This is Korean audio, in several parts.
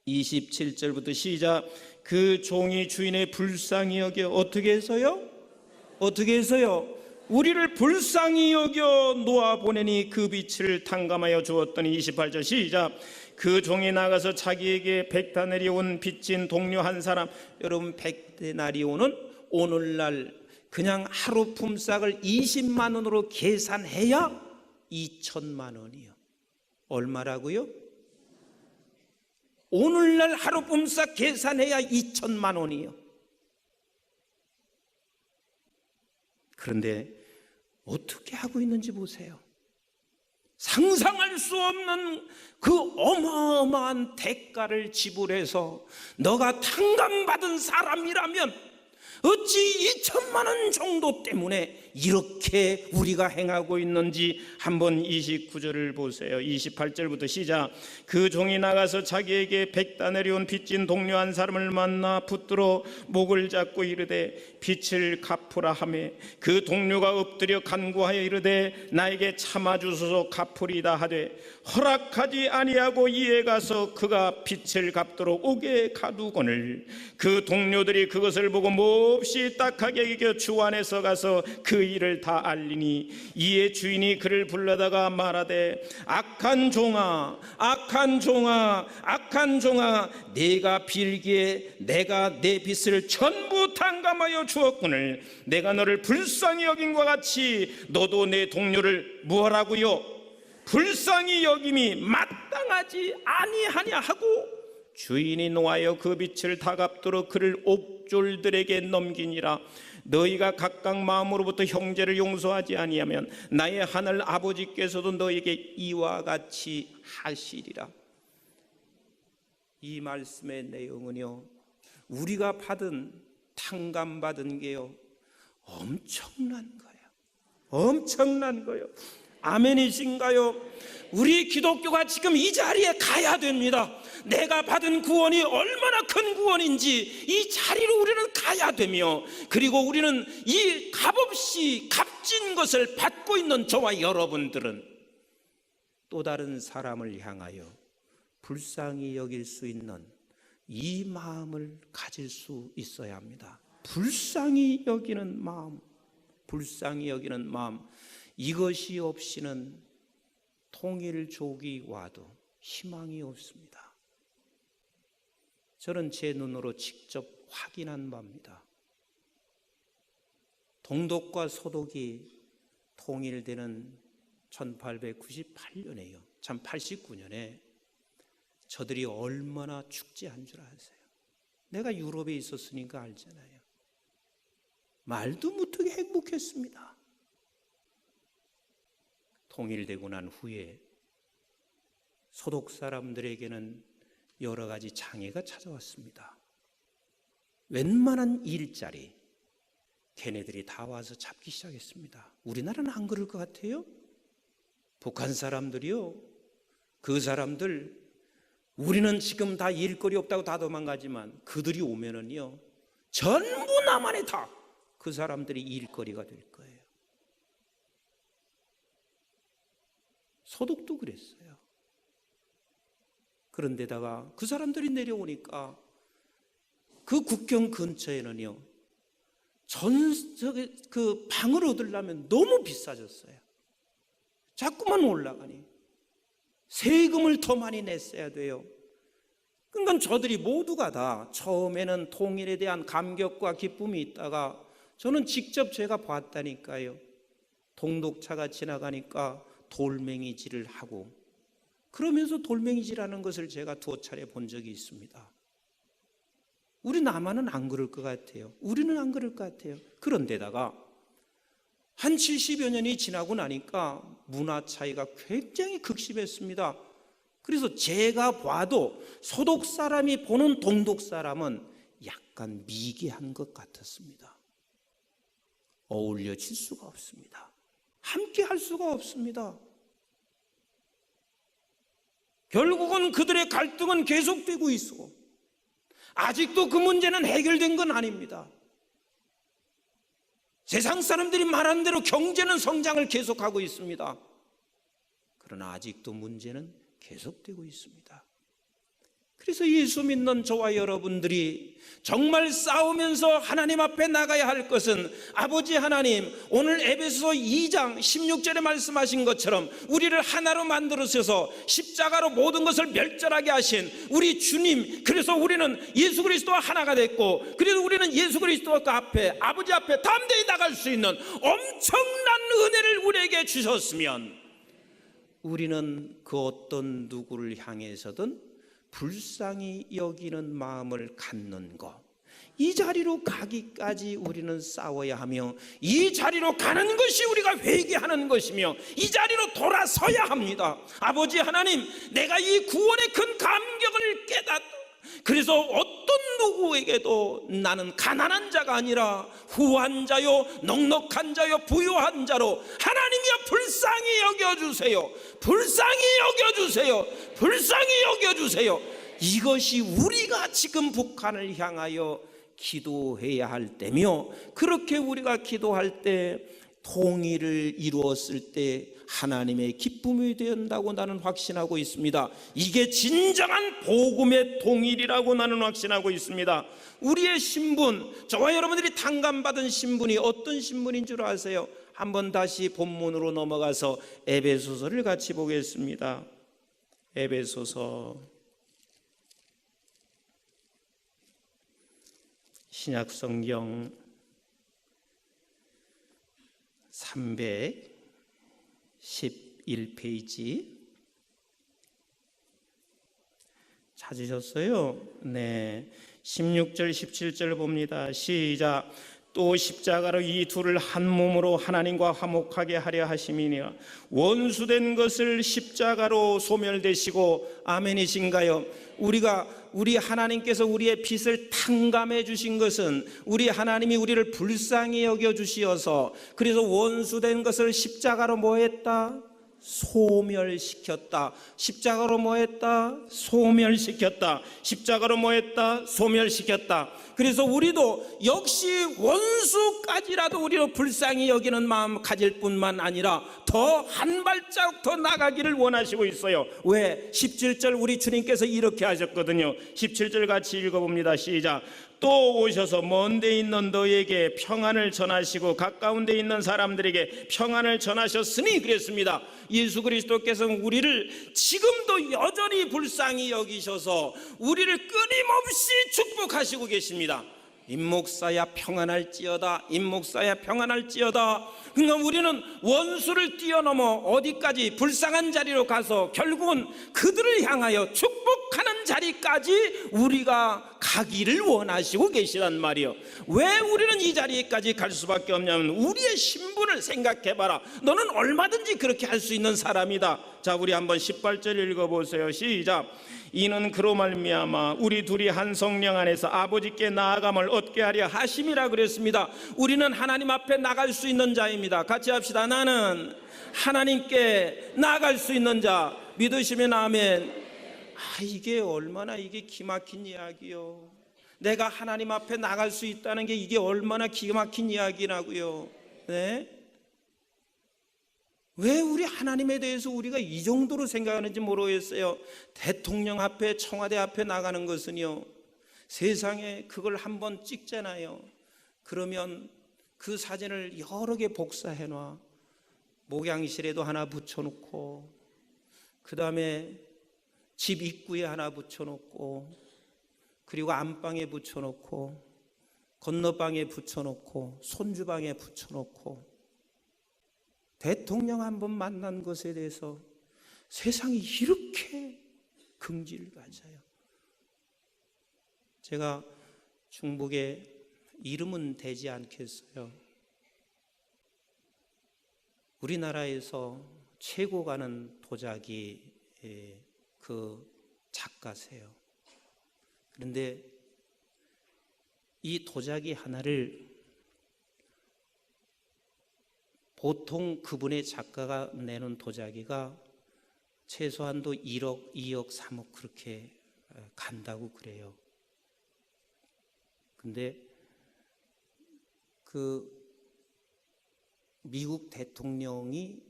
27절부터 시작. 그 종이 주인의 불쌍히 여겨 어떻게 해서요? 어떻게 해서요? 우리를 불쌍히 여겨 놓아 보내니 그 빛을 탕감하여 주었더니 28절 시작. 그 종이 나가서 자기에게 백다나리온 빚진 동료 한 사람. 여러분, 백다나리온은 오늘날 그냥 하루 품삯을 20만 원으로 계산해야 2천만 원이요. 얼마라고요? 오늘날 하루 품삯 계산해야 2천만 원이요. 그런데 어떻게 하고 있는지 보세요. 상상할 수 없는 그 어마어마한 대가를 지불해서 너가 탕감받은 사람이라면 어찌 2천만 원 정도 때문에 이렇게 우리가 행하고 있는지 한번 29절을 보세요. 28절부터 시작. 그 종이 나가서 자기에게 백다나리온 빚진 동료 한 사람을 만나 붙들어 목을 잡고 이르되 빚을 갚으라 하매 그 동료가 엎드려 간구하여 이르되 나에게 참아주소서 갚으리다 하되 허락하지 아니하고 이에 가서 그가 빚을 갚도록 옥에 가두거늘 그 동료들이 그것을 보고 몹시 딱하게 여겨 주 안에서 가서 그 일을 다 알리니 이에 주인이 그를 불러다가 말하되 악한 종아 악한 종아 악한 종아 네가 빌기에 내가 내 빚을 전부 탕감하여 주었거늘 내가 너를 불쌍히 여김과 같이 너도 내 동료를 무엇하라고요? 불쌍히 여김이 마땅하지 아니하냐 하고 주인이 노하여 그 빚을 다 갚도록 그를 옥졸들에게 넘기니라. 너희가 각각 마음으로부터 형제를 용서하지 아니하면 나의 하늘 아버지께서도 너에게 이와 같이 하시리라. 이 말씀의 내용은요, 우리가 받은 탕감받은 게요 엄청난 거예요. 엄청난 거예요. 아멘이신가요? 우리 기독교가 지금 이 자리에 가야 됩니다. 내가 받은 구원이 얼마나 큰 구원인지 이 자리로 우리는 가야 되며, 그리고 우리는 이 값없이 값진 것을 받고 있는 저와 여러분들은 또 다른 사람을 향하여 불쌍히 여길 수 있는 이 마음을 가질 수 있어야 합니다. 불쌍히 여기는 마음, 불쌍히 여기는 마음, 이것이 없이는 통일족이 와도 희망이 없습니다. 저는 제 눈으로 직접 확인한 바입니다. 동독과 소독이 통일되는 1898년에요. 참 89년에 저들이 얼마나 축제한 줄 아세요? 내가 유럽에 있었으니까 알잖아요. 말도 못하게 행복했습니다. 통일되고 난 후에 소독 사람들에게는 여러 가지 장애가 찾아왔습니다. 웬만한 일자리 걔네들이 다 와서 잡기 시작했습니다. 우리나라는 안 그럴 것 같아요? 북한 사람들이요, 그 사람들 우리는 지금 다 일거리 없다고 다 도망가지만 그들이 오면은요 전부 남한에 다 그 사람들이 일거리가 될 거예요. 소독도 그랬어요. 그런데다가 그 사람들이 내려오니까 그 국경 근처에는요 그 방을 얻으려면 너무 비싸졌어요. 자꾸만 올라가니 세금을 더 많이 냈어야 돼요. 그러니까 저들이 모두가 다 처음에는 통일에 대한 감격과 기쁨이 있다가 저는 직접 제가 봤다니까요. 동독차가 지나가니까 돌멩이질을 하고, 그러면서 돌멩이질하는 것을 제가 2차례 본 적이 있습니다. 우리 남한은 안 그럴 것 같아요. 우리는 안 그럴 것 같아요. 그런데다가 한 70여 년이 지나고 나니까 문화 차이가 굉장히 극심했습니다. 그래서 제가 봐도 소독 사람이 보는 동독 사람은 약간 미개한 것 같았습니다. 어울려질 수가 없습니다. 함께 할 수가 없습니다. 결국은 그들의 갈등은 계속되고 있어. 아직도 그 문제는 해결된 건 아닙니다. 세상 사람들이 말한 대로 경제는 성장을 계속하고 있습니다. 그러나 아직도 문제는 계속되고 있습니다. 그래서 예수 믿는 저와 여러분들이 정말 싸우면서 하나님 앞에 나가야 할 것은, 아버지 하나님, 오늘 에베소서 2장 16절에 말씀하신 것처럼 우리를 하나로 만들어주셔서 십자가로 모든 것을 멸절하게 하신 우리 주님, 그래서 우리는 예수 그리스도와 하나가 됐고, 그래서 우리는 예수 그리스도 앞에, 아버지 앞에 담대히 나갈 수 있는 엄청난 은혜를 우리에게 주셨으면, 우리는 그 어떤 누구를 향해서든 불쌍히 여기는 마음을 갖는 것, 이 자리로 가기까지 우리는 싸워야 하며, 이 자리로 가는 것이 우리가 회개하는 것이며, 이 자리로 돌아서야 합니다. 아버지 하나님, 내가 이 구원의 큰 감격을 깨닫, 그래서 어떤 누구에게도 나는 가난한 자가 아니라 후한 자요, 넉넉한 자요, 부유한 자로 하나님이여 불쌍히 여겨주세요. 불쌍히 여겨주세요. 불쌍히 여겨주세요. 이것이 우리가 지금 북한을 향하여 기도해야 할 때며, 그렇게 우리가 기도할 때 통일을 이루었을 때 하나님의 기쁨이 된다고 나는 확신하고 있습니다. 이게 진정한 복음의 통일이라고 나는 확신하고 있습니다. 우리의 신분, 저와 여러분들이 탕감받은 신분이 어떤 신분인 줄 아세요? 한번 다시 본문으로 넘어가서 에베소서를 같이 보겠습니다. 에베소서 신약성경 311페이지 찾으셨어요? 네, 16절 17절 봅니다. 시작. 또 십자가로 이 둘을 한 몸으로 하나님과 화목하게 하려 하심이니라. 원수된 것을 십자가로 소멸되시고, 아멘이신가요? 우리 하나님께서 우리의 빚을 탕감해 주신 것은, 우리 하나님이 우리를 불쌍히 여겨 주시어서, 그래서 원수된 것을 십자가로 뭐 했다? 소멸시켰다. 십자가로 뭐 했다? 소멸시켰다. 십자가로 뭐 했다? 소멸시켰다. 그래서 우리도 역시 원수까지라도 우리로 불쌍히 여기는 마음 가질 뿐만 아니라 더 한 발자국 더 나가기를 원하시고 있어요. 왜? 17절 우리 주님께서 이렇게 하셨거든요. 17절 같이 읽어봅니다. 시작. 또 오셔서 먼 데 있는 너에게 평안을 전하시고 가까운 데 있는 사람들에게 평안을 전하셨으니, 그랬습니다. 예수 그리스도께서는 우리를 지금도 여전히 불쌍히 여기셔서 우리를 끊임없이 축복하시고 계십니다. 임목사야 평안할지어다, 임목사야 평안할지어다. 그러니까 우리는 원수를 뛰어넘어 어디까지? 불쌍한 자리로 가서 결국은 그들을 향하여 축복하는 자리까지 우리가 가기를 원하시고 계시단 말이요. 왜 우리는 이 자리까지 갈 수밖에 없냐면, 우리의 신분을 생각해봐라. 너는 얼마든지 그렇게 할 수 있는 사람이다. 자, 우리 한번 18절 읽어보세요. 시작. 이는 그로 말미암아 우리 둘이 한 성령 안에서 아버지께 나아감을 얻게 하려 하심이라 그랬습니다. 우리는 하나님 앞에 나갈 수 있는 자입니다. 같이 합시다. 나는 하나님께 나아갈 수 있는 자. 믿으시면 아멘. 이게 얼마나 이게 기막힌 이야기요. 내가 하나님 앞에 나갈 수 있다는 게 이게 얼마나 기막힌 이야기라고요. 네? 왜 우리 하나님에 대해서 우리가 이 정도로 생각하는지 모르겠어요. 대통령 앞에, 청와대 앞에 나가는 것은요, 세상에 그걸 한번 찍잖아요. 그러면 그 사진을 여러 개 복사해 놔. 목양실에도 하나 붙여놓고, 그 다음에 집 입구에 하나 붙여놓고, 그리고 안방에 붙여놓고, 건너방에 붙여놓고, 손주방에 붙여놓고, 대통령 한번 만난 것에 대해서 세상이 이렇게 긍지를 가져요. 제가 중국에 이름은 되지 않겠어요. 우리나라에서 최고 가는 도자기 그 작가세요. 그런데 이 도자기 하나를 보통 그분의 작가가 내는 도자기가 최소한도 1억, 2억, 3억 그렇게 간다고 그래요. 근데 그 미국 대통령이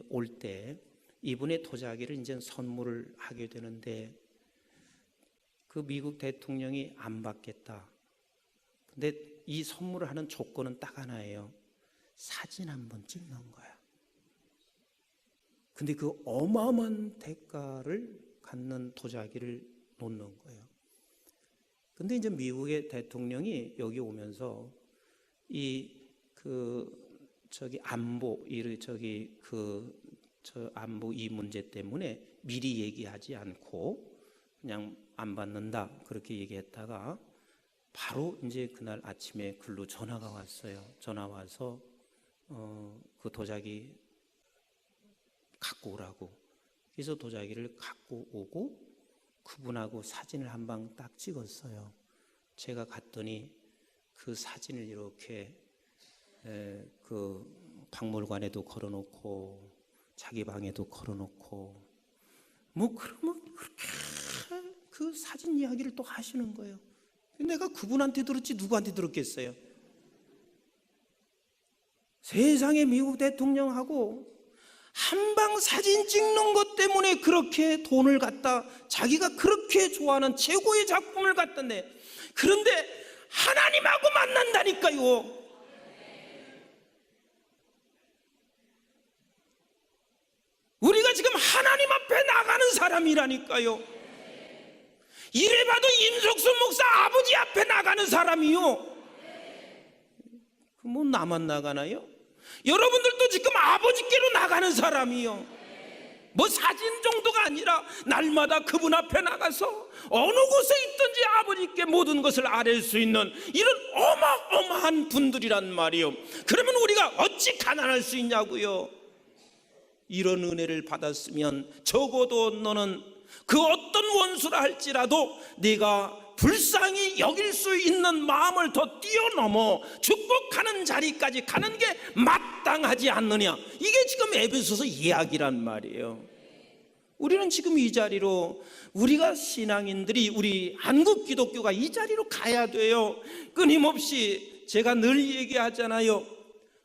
올 때 이분의 도자기를 이제 선물을 하게 되는데, 그 미국 대통령이 안 받겠다. 근데 이 선물을 하는 조건은 딱 하나예요. 사진 한번 찍는 거야. 근데 그 어마어마한 대가를 갖는 도자기를 놓는 거예요. 근데 이제 미국의 대통령이 여기 오면서 안보 이 문제 때문에 미리 얘기하지 않고 그냥 안 받는다 그렇게 얘기했다가 바로 이제 그날 아침에 글로 전화가 왔어요. 전화 와서 그 도자기 갖고 오라고. 그래서 도자기를 갖고 오고 그분하고 사진을 한 방 딱 찍었어요. 제가 갔더니 그 사진을 이렇게 그 박물관에도 걸어놓고 자기 방에도 걸어놓고 뭐 그러면 그렇게 그 사진 이야기를 또 하시는 거예요. 내가 그분한테 들었지 누구한테 들었겠어요? 세상에 미국 대통령하고 한방 사진 찍는 것 때문에 그렇게 돈을 갖다 자기가 그렇게 좋아하는 최고의 작품을 갖다 내. 그런데 하나님하고 만난다니까요. 우리가 지금 하나님 앞에 나가는 사람이라니까요. 이래봐도 임석순 목사 아버지 앞에 나가는 사람이요. 뭐 나만 나가나요? 여러분들도 지금 아버지께로 나가는 사람이요. 뭐 사진 정도가 아니라 날마다 그분 앞에 나가서 어느 곳에 있든지 아버지께 모든 것을 아뢰 수 있는 이런 어마어마한 분들이란 말이요. 그러면 우리가 어찌 가난할 수 있냐고요. 이런 은혜를 받았으면 적어도 너는 그 어떤 원수라 할지라도 네가 불쌍히 여길 수 있는 마음을 더 뛰어넘어 축복하는 자리까지 가는 게 마땅하지 않느냐. 이게 지금 에베소서 이야기란 말이에요. 우리는 지금 이 자리로 우리가 신앙인들이 우리 한국 기독교가 이 자리로 가야 돼요. 끊임없이 제가 늘 얘기하잖아요.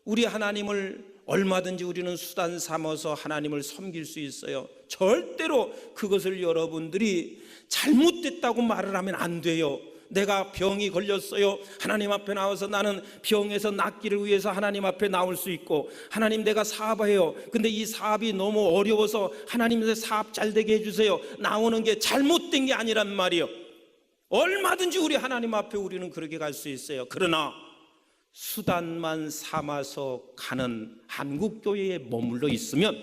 우리 하나님을 얼마든지 우리는 수단 삼아서 하나님을 섬길 수 있어요. 절대로 그것을 여러분들이 잘못됐다고 말을 하면 안 돼요. 내가 병이 걸렸어요. 하나님 앞에 나와서 나는 병에서 낫기를 위해서 하나님 앞에 나올 수 있고, 하나님 내가 사업해요. 근데 이 사업이 너무 어려워서 하나님 내 사업 잘 되게 해주세요. 나오는 게 잘못된 게 아니란 말이에요. 얼마든지 우리 하나님 앞에 우리는 그렇게 갈 수 있어요. 그러나 수단만 삼아서 가는 한국교회에 머물러 있으면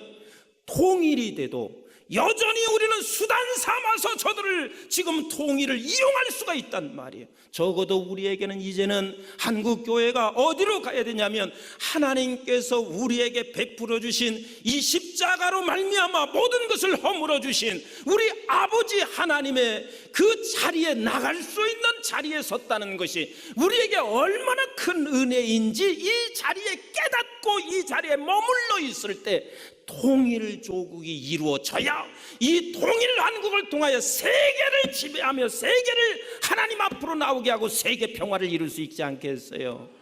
통일이 돼도 여전히 우리는 수단 삼아서 저들을 지금 통일을 이용할 수가 있단 말이에요. 적어도 우리에게는 이제는 한국교회가 어디로 가야 되냐면 하나님께서 우리에게 베풀어 주신 이 십자가로 말미암아 모든 것을 허물어 주신 우리 아버지 하나님의 그 자리에 나갈 수 있는 자리에 섰다는 것이 우리에게 얼마나 큰 은혜인지 이 자리에 깨닫고 이 자리에 머물러 있을 때 통일 조국이 이루어져야 이 통일 한국을 통하여 세계를 지배하며 세계를 하나님 앞으로 나오게 하고 세계 평화를 이룰 수 있지 않겠어요?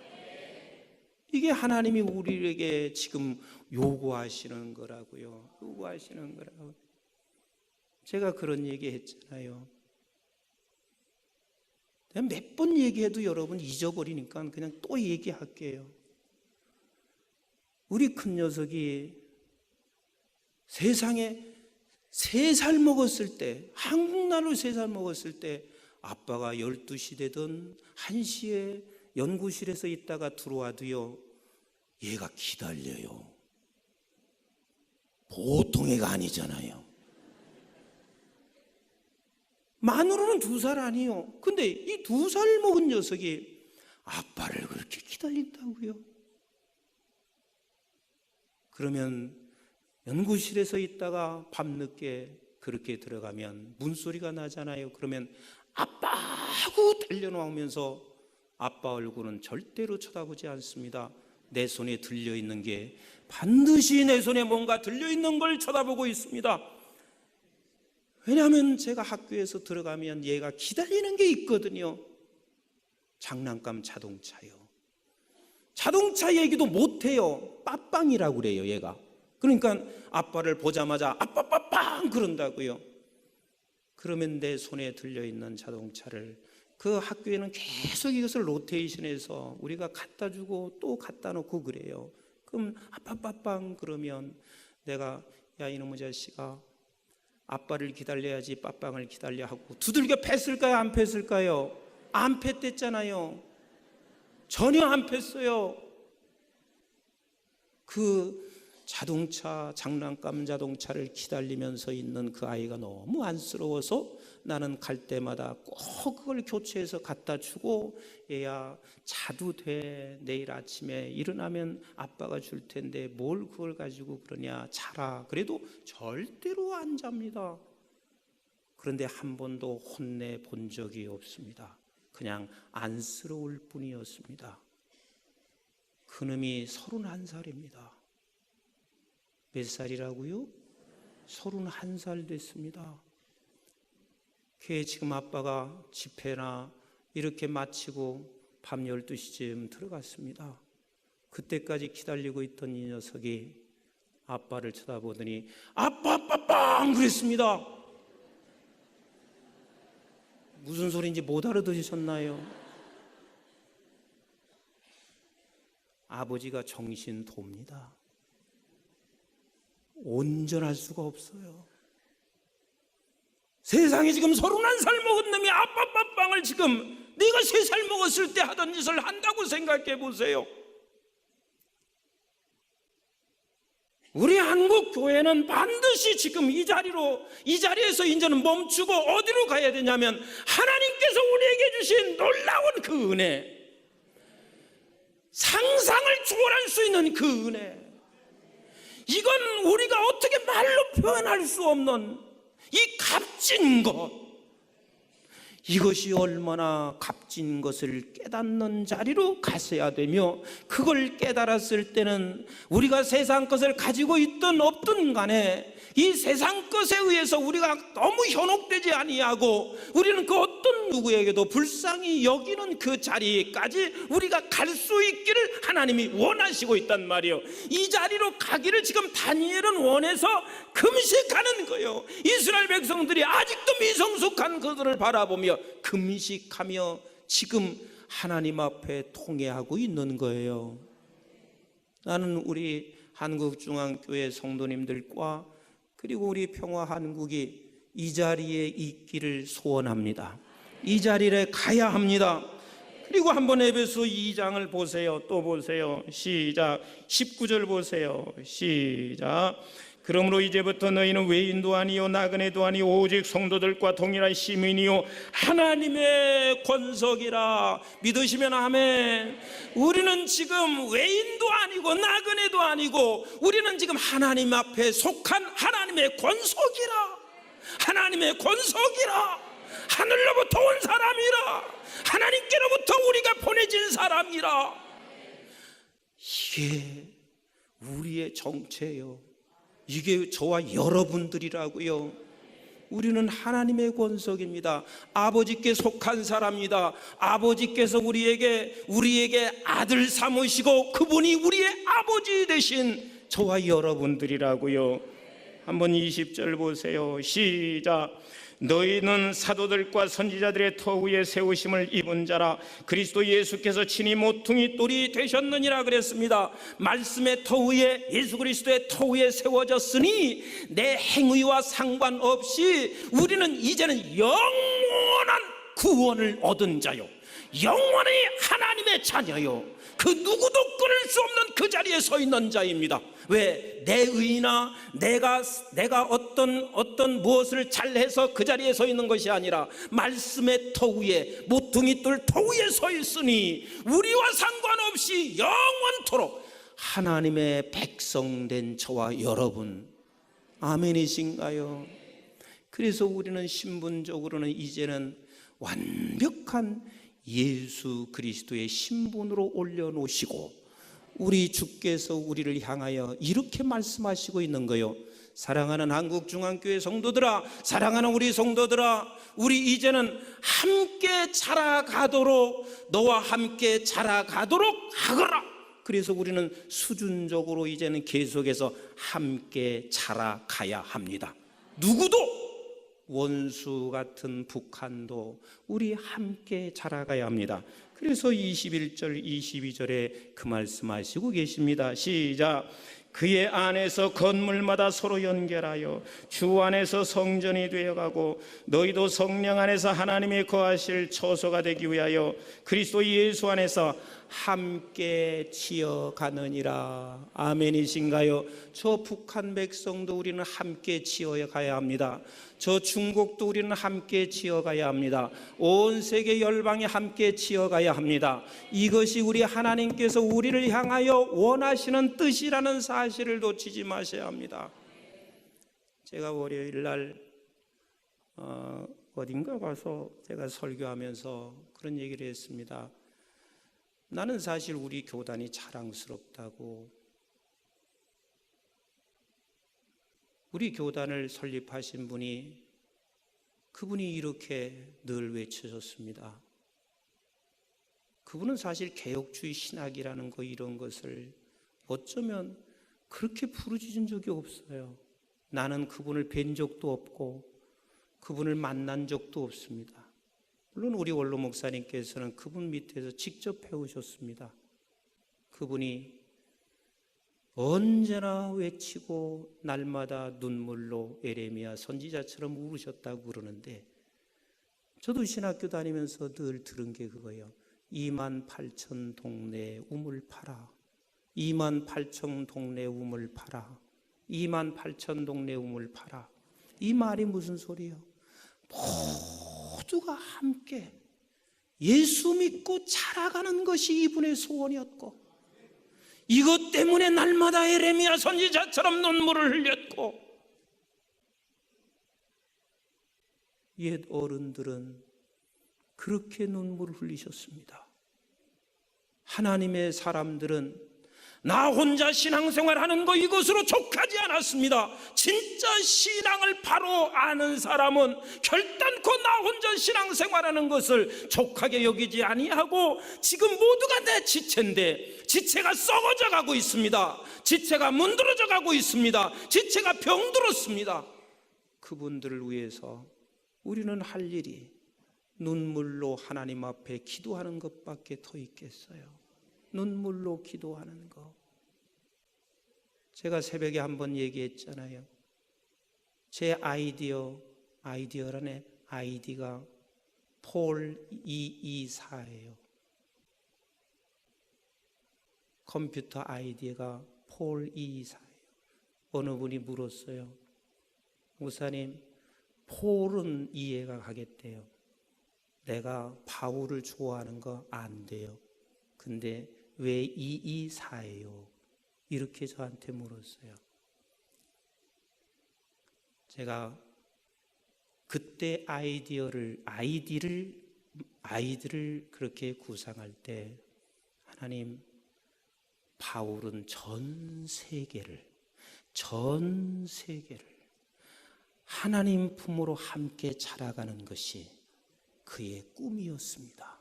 이게 하나님이 우리에게 지금 요구하시는 거라고요. 요구하시는 거라고. 제가 그런 얘기 했잖아요. 몇 번 얘기해도 여러분 잊어버리니까 그냥 또 얘기할게요. 우리 큰 녀석이 세상에 3살 먹었을 때, 한국 나라로 3살 먹었을 때 아빠가 12시 되든 1시에 연구실에서 있다가 들어와도요, 얘가 기다려요. 보통 애가 아니잖아요. 만으로는 2살 아니에요. 근데 이 2살 먹은 녀석이 아빠를 그렇게 기다린다고요? 그러면 연구실에서 있다가 밤늦게 그렇게 들어가면 문소리가 나잖아요. 그러면 아빠 하고 달려나오면서 아빠 얼굴은 절대로 쳐다보지 않습니다. 내 손에 들려있는 게 반드시 내 손에 뭔가 들려있는 걸 쳐다보고 있습니다. 왜냐하면 제가 학교에서 들어가면 얘가 기다리는 게 있거든요. 장난감 자동차요. 자동차 얘기도 못해요. 빠빵이라고 그래요, 얘가. 그러니까 아빠를 보자마자 아빠 빠빵 그런다고요. 그러면 내 손에 들려있는 자동차를 그 학교에는 계속 이것을 로테이션해서 우리가 갖다 주고 또 갖다 놓고 그래요. 그럼 아빠빵 그러면 내가 야 이놈의 자식아 아빠를 기다려야지 빠빵을 기다려 하고 두들겨 팼을까요? 안 팼을까요? 안 팼댔잖아요. 전혀 안 팼어요. 그 자동차, 장난감 자동차를 기다리면서 있는 그 아이가 너무 안쓰러워서 나는 갈 때마다 꼭 그걸 교체해서 갖다 주고 얘야 자도 돼. 내일 아침에 일어나면 아빠가 줄 텐데 뭘 그걸 가지고 그러냐. 자라. 그래도 절대로 안 잡니다. 그런데 한 번도 혼내 본 적이 없습니다. 그냥 안쓰러울 뿐이었습니다. 그놈이 31살입니다. 몇 살이라고요? 31살 됐습니다. 걔 지금 아빠가 집회나 이렇게 마치고 밤 12시쯤 들어갔습니다. 그때까지 기다리고 있던 이 녀석이 아빠를 쳐다보더니 아빠 빵 그랬습니다. 무슨 소리인지 못 알아들으셨나요? 아버지가 정신 돕니다. 온전할 수가 없어요. 세상에 지금 31살 먹은 놈이 아빠 빵을 지금 네가 3살 먹었을 때 하던 짓을 한다고 생각해 보세요. 우리 한국 교회는 반드시 지금 이 자리에서 이제는 멈추고 어디로 가야 되냐면 하나님께서 우리에게 주신 놀라운 그 은혜, 상상을 초월할 수 있는 그 은혜, 이건 우리가 어떻게 말로 표현할 수 없는 이 값진 것, 이것이 얼마나 값진 것을 깨닫는 자리로 가셔야 되며, 그걸 깨달았을 때는 우리가 세상 것을 가지고 있든 없든 간에 이 세상 것에 의해서 우리가 너무 현혹되지 아니하고 우리는 그 어떤 누구에게도 불쌍히 여기는 그 자리까지 우리가 갈 수 있기를 하나님이 원하시고 있단 말이에요. 이 자리로 가기를 지금 다니엘은 원해서 금식하는 거예요. 이스라엘 백성들이 아직도 미성숙한 그들을 바라보며 금식하며 지금 하나님 앞에 통회하고 있는 거예요. 나는 우리 한국중앙교회 성도님들과 그리고 우리 평화한국이 이 자리에 있기를 소원합니다. 이 자리에 가야 합니다. 그리고 한번 에베소 2장을 보세요. 또 보세요. 시작. 19절 보세요. 시작. 그러므로 이제부터 너희는 외인도 아니요 나그네도 아니요 오직 성도들과 동일한 시민이요 하나님의 권속이라. 믿으시면 아멘. 우리는 지금 외인도 아니고 나그네도 아니고 우리는 지금 하나님 앞에 속한 하나님의 권속이라. 하나님의 권속이라. 하늘로부터 온 사람이라. 하나님께로부터 우리가 보내진 사람이라. 이게 우리의 정체예요. 이게 저와 여러분들이라고요. 우리는 하나님의 권속입니다. 아버지께 속한 사람이다. 아버지께서 우리에게 아들 삼으시고 그분이 우리의 아버지 되신 저와 여러분들이라고요. 한번 20절 보세요. 시작. 너희는 사도들과 선지자들의 터 위에 세우심을 입은 자라. 그리스도 예수께서 친히 모퉁이 돌이 되셨느니라 그랬습니다. 말씀의 터 위에, 예수 그리스도의 터 위에 세워졌으니 내 행위와 상관없이 우리는 이제는 영원한 구원을 얻은 자요, 영원히 하나님의 자녀요, 그 누구도 끊을 수 없는 그 자리에 서 있는 자입니다. 왜? 내 의나 내가 어떤 무엇을 잘해서 그 자리에 서 있는 것이 아니라 말씀의 터 위에, 모퉁이돌 터 위에 서 있으니 우리와 상관없이 영원토록 하나님의 백성된 저와 여러분, 아멘이신가요? 그래서 우리는 신분적으로는 이제는 완벽한 예수 그리스도의 신분으로 올려놓으시고, 우리 주께서 우리를 향하여 이렇게 말씀하시고 있는 거예요. 사랑하는 한국중앙교회 성도들아, 사랑하는 우리 성도들아, 우리 이제는 함께 자라가도록, 너와 함께 자라가도록 하거라. 그래서 우리는 수준적으로 이제는 계속해서 함께 자라가야 합니다. 누구도 원수 같은 북한도 우리 함께 자라가야 합니다. 그래서 21절 22절에 그 말씀하시고 계십니다. 시작. 그의 안에서 건물마다 서로 연결하여 주 안에서 성전이 되어가고 너희도 성령 안에서 하나님의 거하실 처소가 되기 위하여 그리스도 예수 안에서 함께 지어가느니라. 아멘이신가요? 저 북한 백성도 우리는 함께 지어가야 합니다. 저 중국도 우리는 함께 지어가야 합니다. 온 세계 열방이 함께 지어가야 합니다. 이것이 우리 하나님께서 우리를 향하여 원하시는 뜻이라는 사실을 놓치지 마셔야 합니다. 제가 월요일 날 어딘가 가서 제가 설교하면서 그런 얘기를 했습니다. 나는 사실 우리 교단이 자랑스럽다고, 우리 교단을 설립하신 분이, 그분이 이렇게 늘 외쳐줬습니다. 그분은 사실 개혁주의 신학이라는 거, 이런 것을 어쩌면 그렇게 부르짖은 적이 없어요. 나는 그분을 뵌 적도 없고 그분을 만난 적도 없습니다. 물론 우리 원로 목사님께서는 그분 밑에서 직접 배우셨습니다. 그분이 언제나 외치고 날마다 눈물로 에레미야 선지자처럼 울으셨다고 그러는데, 저도 신학교 다니면서 늘 들은 게 그거예요. 28,000 동네 우물 파라, 28,000 동네 우물 파라, 28,000 동네 우물 파라. 이 말이 무슨 소리예요? 모두가 함께 예수 믿고 자라가는 것이 이분의 소원이었고, 이것 때문에 날마다 에레미야 선지자처럼 눈물을 흘렸고, 옛 어른들은 그렇게 눈물을 흘리셨습니다. 하나님의 사람들은 나 혼자 신앙생활하는 거 이것으로 족하지 않았습니다. 진짜 신앙을 바로 아는 사람은 결단코 나 혼자 신앙생활하는 것을 족하게 여기지 아니하고, 지금 모두가 내 지체인데 지체가 썩어져 가고 있습니다. 지체가 문드러져 가고 있습니다. 지체가 병들었습니다. 그분들을 위해서 우리는 할 일이 눈물로 하나님 앞에 기도하는 것밖에 더 있겠어요. 눈물로 기도하는 거. 제가 새벽에 한번 얘기했잖아요. 제 아이디어라네. 아이디가 폴 224예요. 컴퓨터 아이디가 폴 224예요. 어느 분이 물었어요. 목사님, 폴은 이해가 가겠대요. 내가 바울을 좋아하는 거 안 돼요. 근데 왜 224예요? 이렇게 저한테 물었어요. 제가 그때 아이디를 그렇게 구상할 때, 하나님, 바울은 전 세계를 하나님 품으로 함께 자라가는 것이 그의 꿈이었습니다.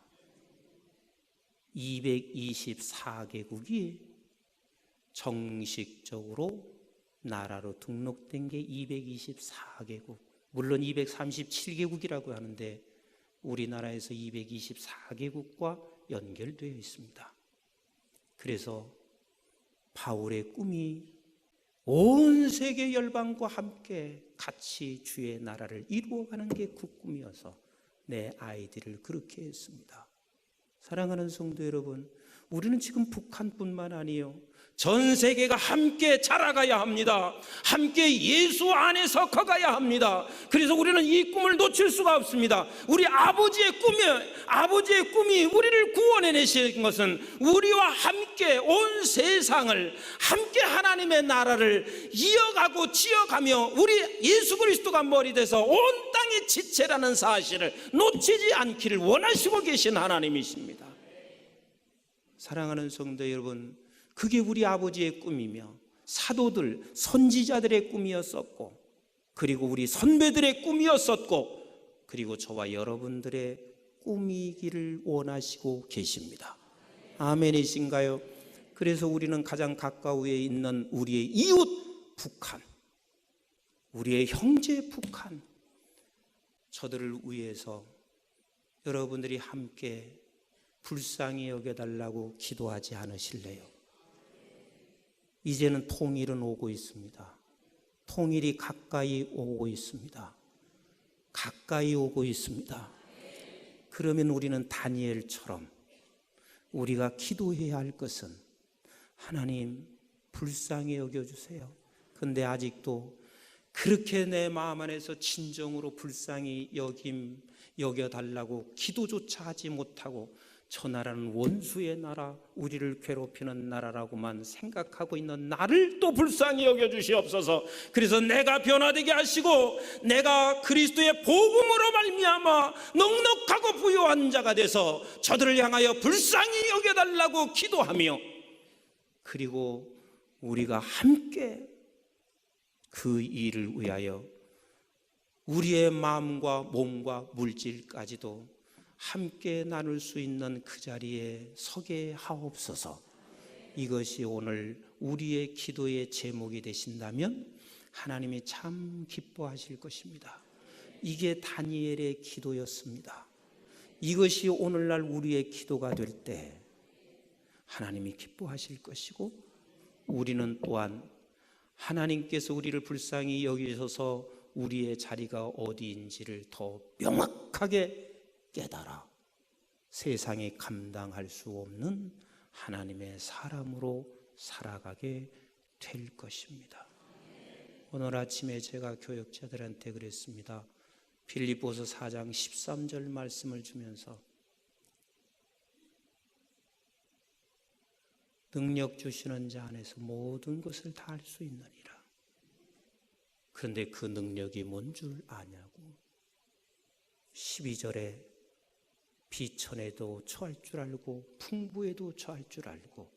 224개국이 정식적으로 나라로 등록된 게 224개국. 물론 237개국이라고 하는데 우리나라에서 224개국과 연결되어 있습니다. 그래서 바울의 꿈이 온 세계 열방과 함께 같이 주의 나라를 이루어가는 게 그 꿈이어서 내 아이들을 그렇게 했습니다. 사랑하는 성도 여러분, 우리는 지금 북한뿐만 아니에요. 전 세계가 함께 자라가야 합니다. 함께 예수 안에서 커가야 합니다. 그래서 우리는 이 꿈을 놓칠 수가 없습니다. 우리 아버지의 꿈이 우리를 구원해내신 것은 우리와 함께 온 세상을 함께 하나님의 나라를 이어가고 지어가며 우리 예수 그리스도가 머리 돼서 온 땅의 지체라는 사실을 놓치지 않기를 원하시고 계신 하나님이십니다. 사랑하는 성도 여러분, 그게 우리 아버지의 꿈이며 사도들, 선지자들의 꿈이었었고, 그리고 우리 선배들의 꿈이었었고, 그리고 저와 여러분들의 꿈이기를 원하시고 계십니다. 아멘이신가요? 그래서 우리는 가장 가까우에 있는 우리의 이웃 북한, 우리의 형제 북한, 저들을 위해서 여러분들이 함께 불쌍히 여겨달라고 기도하지 않으실래요? 이제는 통일은 오고 있습니다. 통일이 가까이 오고 있습니다. 가까이 오고 있습니다. 그러면 우리는 다니엘처럼 우리가 기도해야 할 것은 하나님 불쌍히 여겨주세요. 근데 아직도 그렇게 내 마음 안에서 진정으로 불쌍히 여겨달라고 기도조차 하지 못하고 저 나라는 원수의 나라, 우리를 괴롭히는 나라라고만 생각하고 있는 나를 또 불쌍히 여겨주시옵소서. 그래서 내가 변화되게 하시고 내가 그리스도의 복음으로 말미암아 넉넉하고 부유한 자가 돼서 저들을 향하여 불쌍히 여겨달라고 기도하며, 그리고 우리가 함께 그 일을 위하여 우리의 마음과 몸과 물질까지도 함께 나눌 수 있는 그 자리에 서게 하옵소서. 이것이 오늘 우리의 기도의 제목이 되신다면 하나님이 참 기뻐하실 것입니다. 이게 다니엘의 기도였습니다. 이것이 오늘날 우리의 기도가 될 때 하나님이 기뻐하실 것이고, 우리는 또한 하나님께서 우리를 불쌍히 여기셔서 우리의 자리가 어디인지를 더 명확하게 깨달아 세상에 감당할 수 없는 하나님의 사람으로 살아가게 될 것입니다. 오늘 아침에 제가 교역자들한테 그랬습니다. 빌립보서 4장 13절 말씀을 주면서 능력 주시는 자 안에서 모든 것을 다 할 수 있느니라. 그런데 그 능력이 뭔 줄 아냐고. 12절에 비천에도 처할 줄 알고 풍부에도 처할 줄 알고,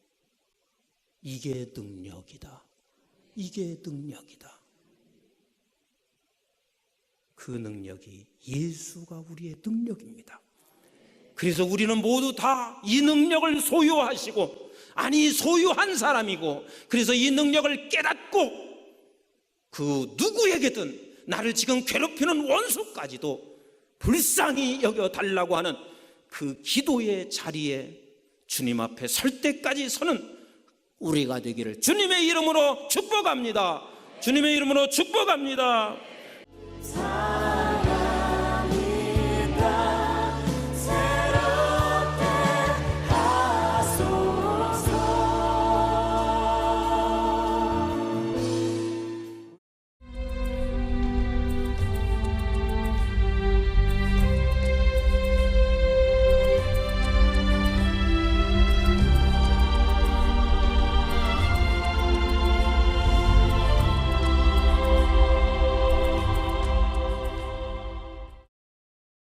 이게 능력이다. 이게 능력이다. 그 능력이 예수가 우리의 능력입니다. 그래서 우리는 모두 다 이 능력을 소유하시고, 아니 소유한 사람이고, 그래서 이 능력을 깨닫고 그 누구에게든 나를 지금 괴롭히는 원수까지도 불쌍히 여겨달라고 하는 그 기도의 자리에 주님 앞에 설 때까지 서는 우리가 되기를 주님의 이름으로 축복합니다. 주님의 이름으로 축복합니다.